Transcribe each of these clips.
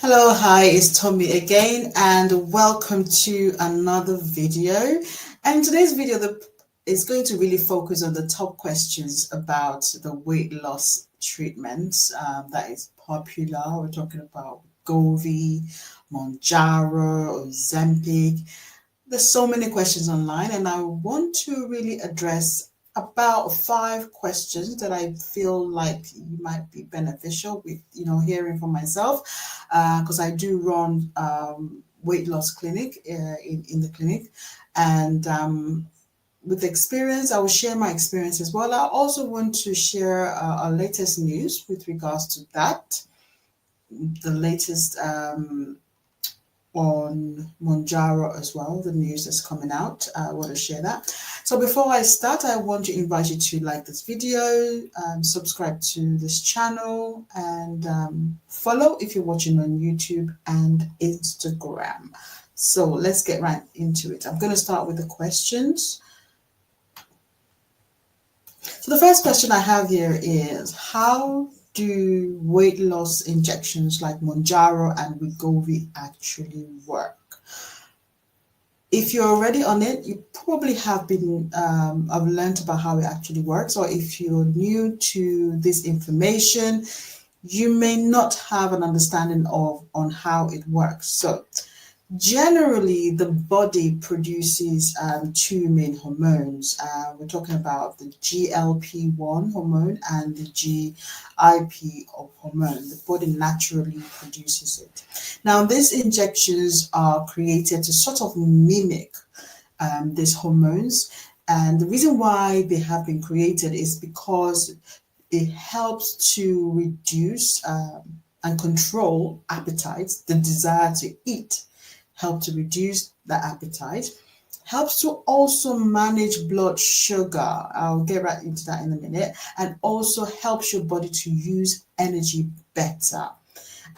Hello, hi, it's Tommy again, and welcome to another video. And today's video is going to really focus on the top questions about the weight loss treatments that is popular. We're talking about Wegovy, Mounjaro, Ozempic. There's so many questions online, and I want to really address about 5 questions that I feel like you might be beneficial with, hearing from myself, because I do run weight loss clinic in the clinic, and with experience, I will share my experience as well. I also want to share our latest news with regards to that, the latest on Mounjaro as well, the news that's coming out. I want to share that. So before I start, I want to invite you to like this video, subscribe to this channel, and follow if you're watching on YouTube and Instagram. So let's get right into it. I'm going to start with the questions. So the first question I have here is, how do weight loss injections like Mounjaro and Wegovy actually work? If you're already on it, you probably have learned about how it actually works, or if you're new to this information, you may not have an understanding on how it works. So generally, the body produces two main hormones. We're talking about the GLP-1 hormone and the GIP hormone. The body naturally produces it. Now, these injections are created to sort of mimic these hormones. And the reason why they have been created is because it helps to reduce and control appetite, the desire to eat. Help to reduce the appetite, helps to also manage blood sugar. I'll get right into that in a minute, and also helps your body to use energy better.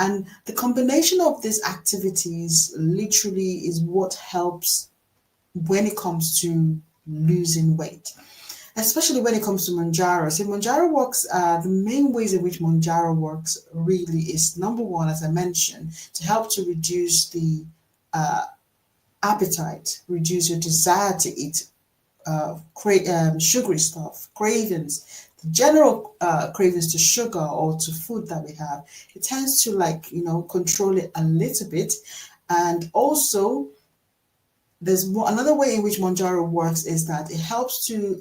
And the combination of these activities literally is what helps when it comes to losing weight, especially when it comes to Mounjaro. So Mounjaro works, the main ways in which Mounjaro works really is, number one, as I mentioned, to help to reduce the appetite, reduce your desire to eat sugary stuff, cravings, the general cravings to sugar or to food that we have. It tends to control it a little bit. And also there's another way in which Mounjaro works is that it helps to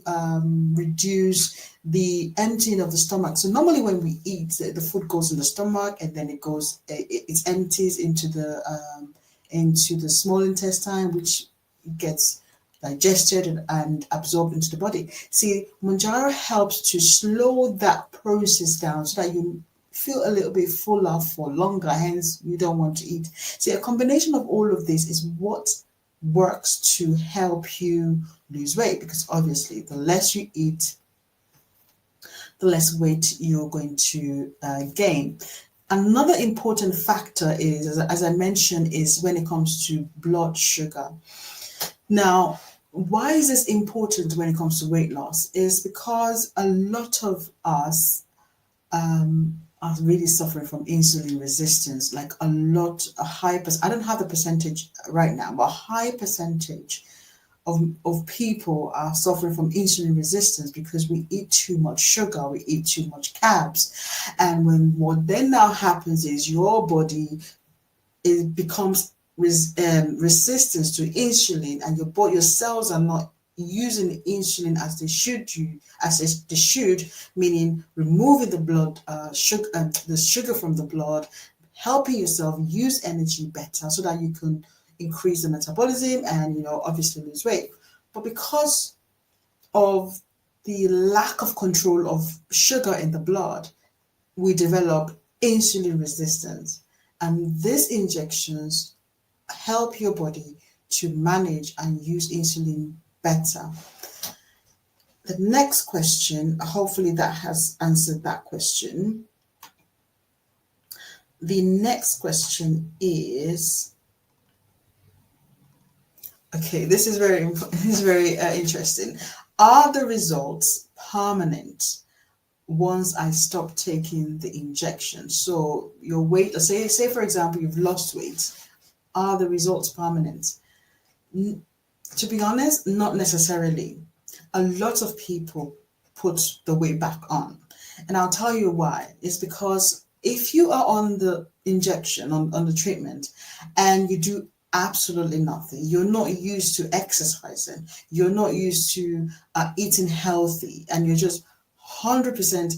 reduce the emptying of the stomach. So normally when we eat, the food goes in the stomach and then it empties into the small intestine, which gets digested and absorbed into the body. See, Mounjaro helps to slow that process down so that you feel a little bit fuller for longer, hence you don't want to eat. See, a combination of all of this is what works to help you lose weight, because obviously the less you eat, the less weight you're going to gain. Another important factor is, as I mentioned, is when it comes to blood sugar. Now, why is this important when it comes to weight loss? Is because a lot of us are really suffering from insulin resistance. Like I don't have the percentage right now, but a high percentage of people are suffering from insulin resistance because we eat too much sugar, we eat too much carbs. And what then now happens is your body becomes resistant to insulin, and your cells are not using insulin as they should, meaning removing the blood the sugar from the blood, helping yourself use energy better so that you can increase the metabolism and obviously lose weight. But because of the lack of control of sugar in the blood, we develop insulin resistance, and these injections help your body to manage and use insulin better. The next question, hopefully that has answered that question. The next question is, okay, this is very interesting. Are the results permanent? once I stopped taking the injection. So your weight, say for example, you've lost weight. Are the results permanent? To be honest, not necessarily. A lot of people put the weight back on. And I'll tell you why. It's because if you are on the injection, on the treatment, and you do absolutely nothing, you're not used to exercising, you're not used to eating healthy, and you're just 100%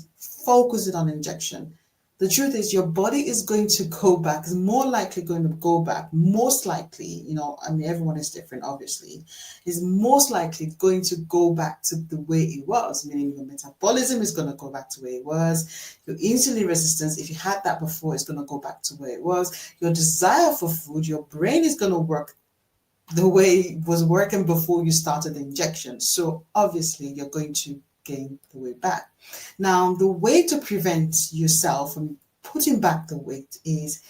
focusing on injection, the truth is your body is going to go back, is more likely going to go back, most likely, I mean, everyone is different, obviously, is most likely going to go back to the way it was, meaning your metabolism is going to go back to where it was, your insulin resistance, if you had that before, is going to go back to where it was, your desire for food, your brain is going to work the way it was working before you started the injection. So obviously you're going to gain the weight back. Now, the way to prevent yourself from putting back the weight is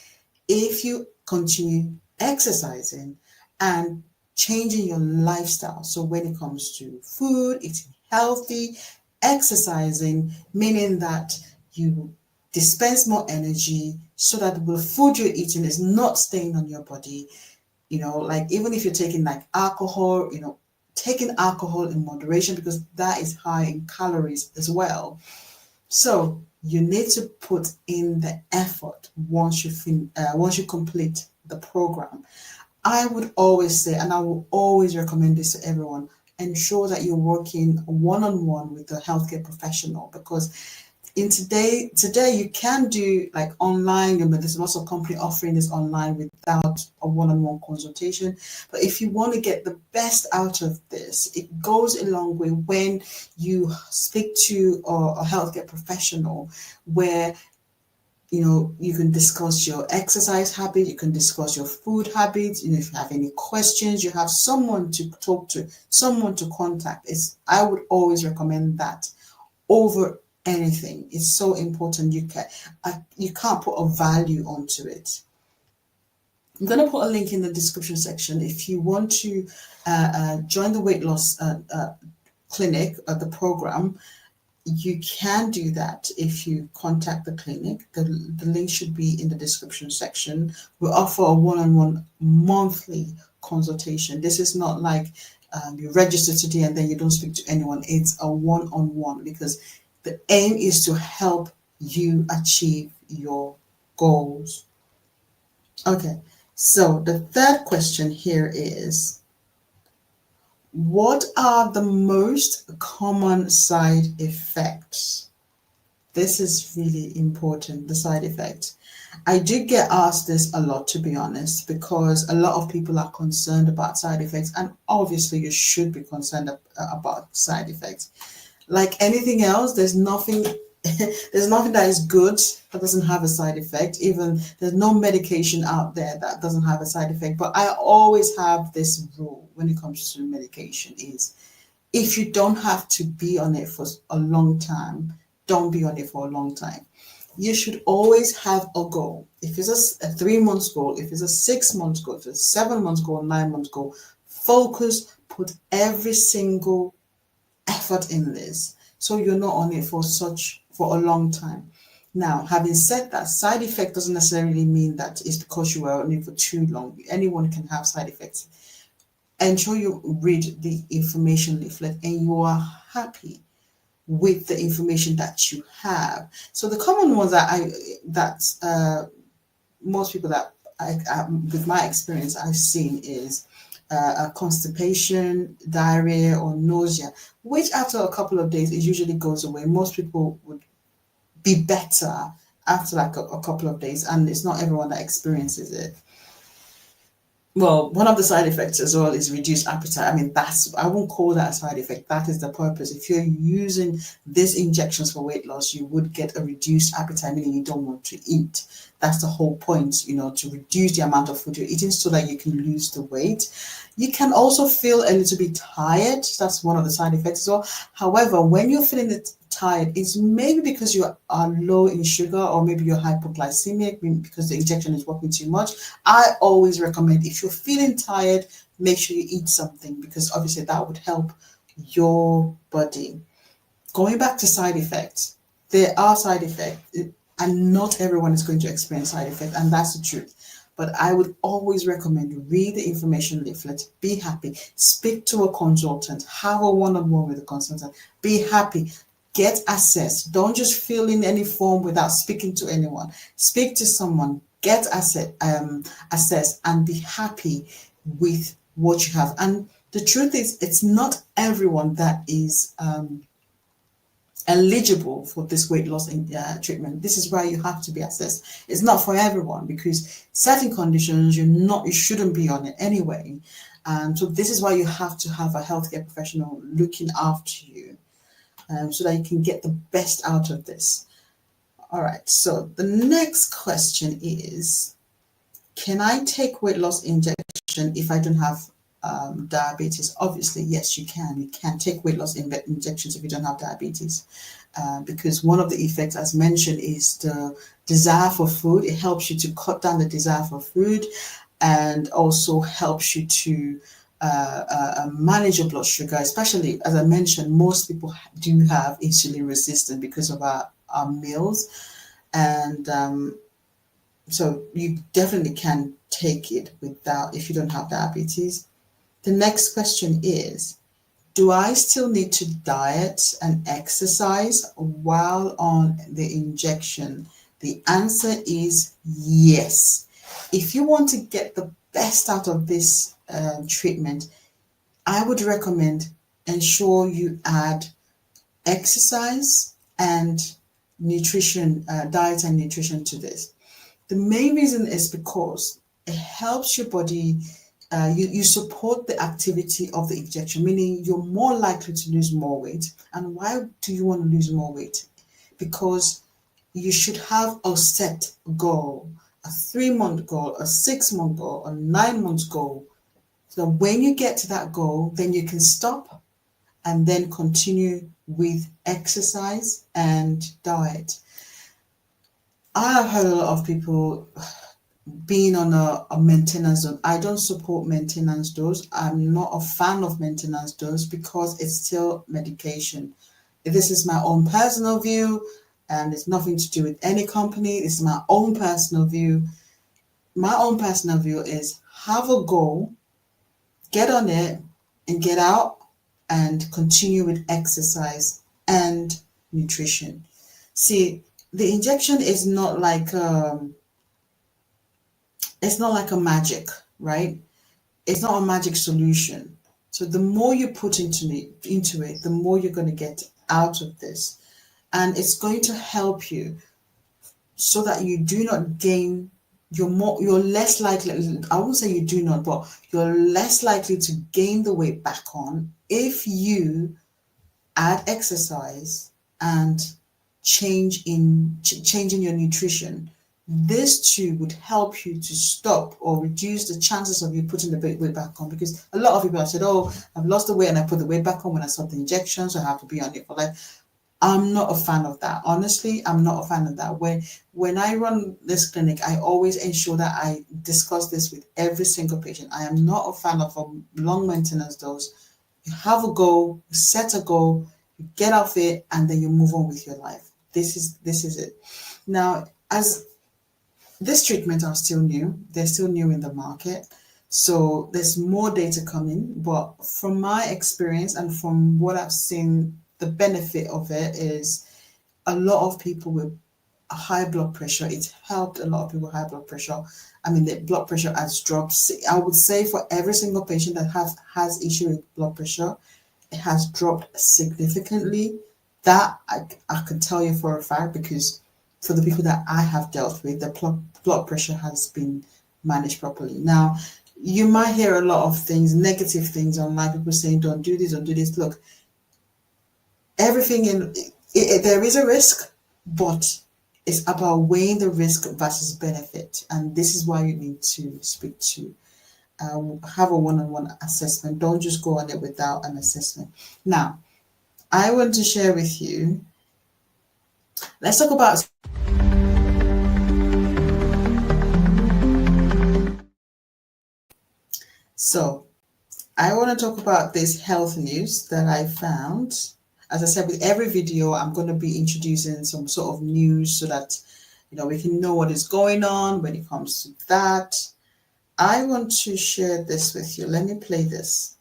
if you continue exercising and changing your lifestyle. So when it comes to food, eating healthy, exercising, meaning that you dispense more energy so that the food you're eating is not staying on your body. Like even if you're taking like alcohol, taking alcohol in moderation, because that is high in calories as well. So you need to put in the effort once you complete the program. I would always say, and I will always recommend this to everyone, ensure that you're working one-on-one with a healthcare professional, because today you can do like online, there's lots of company offering this online without a one-on-one consultation. But if you want to get the best out of this, it goes a long way when you speak to a healthcare professional where you can discuss your exercise habit, you can discuss your food habits, if you have any questions, you have someone to talk to, someone to contact. I would always recommend that over anything. It's so important. You can't put a value onto it. I'm going to put a link in the description section if you want to join the weight loss clinic, the program. You can do that if you contact the clinic. The link should be in the description section. We offer a one-on-one monthly consultation. This is not like you register today and then you don't speak to anyone. It's a one-on-one, because the aim is to help you achieve your goals. Okay, so the third question here is, what are the most common side effects? This is really important, the side effects. I do get asked this a lot, to be honest, because a lot of people are concerned about side effects, and obviously you should be concerned about side effects. Like anything else, there's nothing that is good that doesn't have a side effect. Even there's no medication out there that doesn't have a side effect. But I always have this rule when it comes to medication is, if you don't have to be on it for a long time, don't be on it for a long time. You should always have a goal. If it's a 3-month goal, if it's a 6-month goal, if it's a 7-month goal, 9-month goal, focus, put every single effort in this, so you're not on it for a long time. Now, having said that, side effect doesn't necessarily mean that it's because you were on it for too long. Anyone can have side effects. Ensure you read the information leaflet and you are happy with the information that you have. So the common ones that most people that with my experience I've seen is constipation, diarrhea, or nausea, which after a couple of days it usually goes away. Most people would be better after like a couple of days, and it's not everyone that experiences it. Well, one of the side effects as well is reduced appetite. I mean, I won't call that a side effect. That is the purpose. If you're using these injections for weight loss, you would get a reduced appetite, meaning you don't want to eat. That's the whole point, to reduce the amount of food you're eating so that you can lose the weight. You can also feel a little bit tired. That's one of the side effects as well. However, when you're feeling tired, it's maybe because you are low in sugar, or maybe you're hypoglycemic because the injection is working too much. I always recommend, if you're feeling tired, make sure you eat something, because obviously that would help your body. Going back to side effects, there are side effects, and not everyone is going to experience side effects, and that's the truth. But I would always recommend read the information leaflet, be happy, speak to a consultant, have a one-on-one with a consultant, be happy, get assessed. Don't just fill in any form without speaking to anyone. Speak to someone, get assessed, and be happy with what you have. And the truth is, it's not everyone that is eligible for this weight loss treatment. This is why you have to be assessed. It's not for everyone, because certain conditions you shouldn't be on it anyway. So this is why you have to have a healthcare professional looking after you, so that you can get the best out of this. All right, so the next question is, can I take weight loss injection if I don't have diabetes? Obviously, yes, you can. You can take weight loss injections if you don't have diabetes, because one of the effects, as mentioned, is the desire for food. It helps you to cut down the desire for food, and also helps you to manage your blood sugar. Especially, as I mentioned, most people do have insulin resistance because of our meals, and so you definitely can take it without, if you don't have diabetes. The next question is, do I still need to diet and exercise while on the injection? The answer is yes. If you want to get the best out of this treatment, I would recommend ensure you add exercise and nutrition, diet and nutrition to this. The main reason is because it helps your body, you support the activity of the injection, meaning you're more likely to lose more weight. And why do you want to lose more weight? Because you should have a set goal, a 3-month goal, a 6-month goal, a 9-month goal. So when you get to that goal, then you can stop and then continue with exercise and diet. I have heard a lot of people being on a maintenance dose. I don't support maintenance dose. I'm not a fan of maintenance dose because it's still medication. This is my own personal view, and it's nothing to do with any company. It's my own personal view. My own personal view is have a goal, get on it, and get out and continue with exercise and nutrition. See, the injection is not like it's not like a magic, right? It's not a magic solution. So the more you put into it, the more you're going to get out of this, and it's going to help you so that you do not gain. You're less likely. I won't say you do not, but you're less likely to gain the weight back on if you add exercise and change in your nutrition. This too would help you to stop or reduce the chances of you putting the weight back on, because a lot of people have said, oh, I've lost the weight and I put the weight back on when I stopped the injections, so I have to be on it for life. I'm not a fan of that. Honestly, I'm not a fan of that. When I run this clinic, I always ensure that I discuss this with every single patient. I am not a fan of a long maintenance dose. You have a goal, you set a goal, you get off it, and then you move on with your life. This is it. Now, as this treatment are still new, they're still new in the market, so there's more data coming. But from my experience and from what I've seen, the benefit of it is a lot of people with high blood pressure. It's helped a lot of people with high blood pressure. I mean, the blood pressure has dropped. I would say for every single patient that has issue with blood pressure, it has dropped significantly. That I can tell you for a fact, because for the people that I have dealt with, the blood pressure has been managed properly. Now, you might hear a lot of things, negative things online, people saying, don't do this, don't do this. Look, everything there is a risk, but it's about weighing the risk versus benefit. And this is why you need to speak to, have a one-on-one assessment. Don't just go on it without an assessment. Now, I want to share with you, let's talk about I want to talk about this health news that I found as I said, with every video, I'm going to be introducing some sort of news so that, we can know what is going on when it comes to that. I want to share this with you. Let me play this.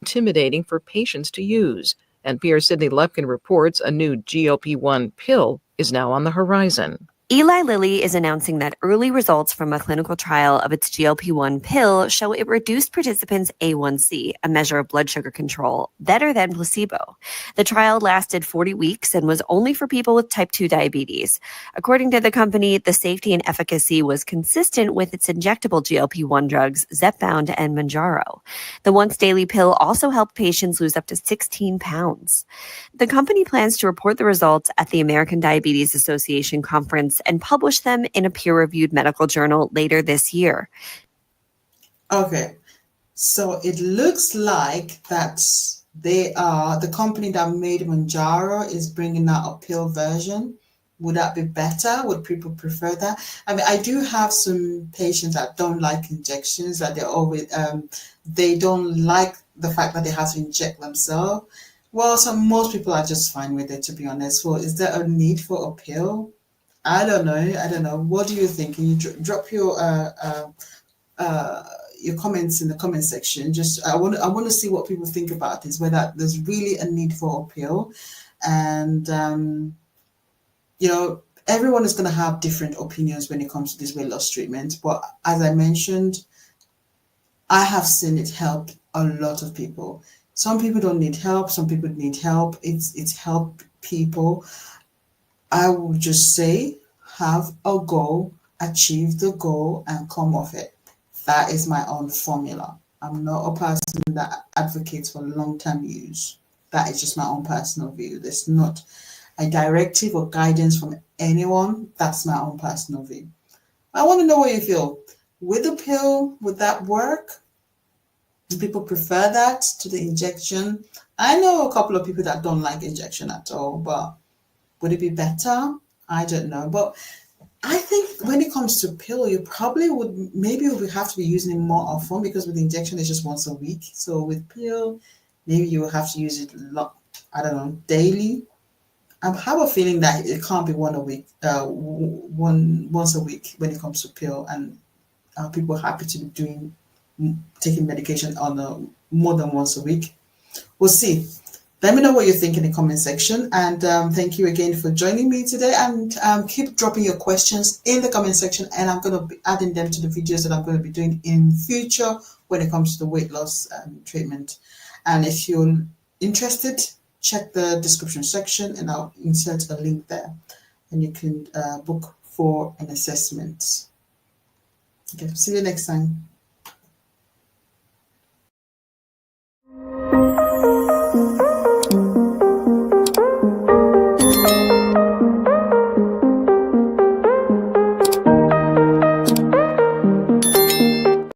Intimidating for patients to use. NPR's Sydney Lupkin reports a new GLP-1 pill is now on the horizon. Eli Lilly is announcing that early results from a clinical trial of its GLP-1 pill show it reduced participants' A1C, a measure of blood sugar control, better than placebo. The trial lasted 40 weeks and was only for people with type 2 diabetes. According to the company, the safety and efficacy was consistent with its injectable GLP-1 drugs, Zepbound and Mounjaro. The once-daily pill also helped patients lose up to 16 pounds. The company plans to report the results at the American Diabetes Association conference and publish them in a peer-reviewed medical journal later this year. Okay, so it looks like that the company that made Mounjaro is bringing out a pill version. Would that be better? Would people prefer that? I mean, I do have some patients that don't like injections, that they don't like the fact that they have to inject themselves. Well, most people are just fine with it, to be honest. Well, is there a need for a pill? I don't know. What do you think? Can you drop your comments in the comment section? Just I want to see what people think about this. Whether there's really a need for a pill, and everyone is going to have different opinions when it comes to this weight loss treatment. But as I mentioned, I have seen it help a lot of people. Some people don't need help. Some people need help. It's helped people. I would just say, have a goal, achieve the goal, and come off it. That is my own formula. I'm not a person that advocates for long-term use. That is just my own personal view. There's not a directive or guidance from anyone. That's my own personal view. I want to know what you feel. With the pill, would that work? Do people prefer that to the injection? I know a couple of people that don't like injection at all, but would it be better? I don't know. But I think when it comes to pill, you probably maybe we have to be using it more often, because with injection it's just once a week. So with pill, maybe you will have to use it daily. I have a feeling that it can't be once a week when it comes to pill, and are people happy to be taking medication on more than once a week? We'll see. Let me know what you think in the comment section, and thank you again for joining me today, and keep dropping your questions in the comment section, and I'm going to be adding them to the videos that I'm going to be doing in future when it comes to the weight loss treatment. And if you're interested, check the description section and I'll insert a link there, and you can book for an assessment. Okay, see you next time.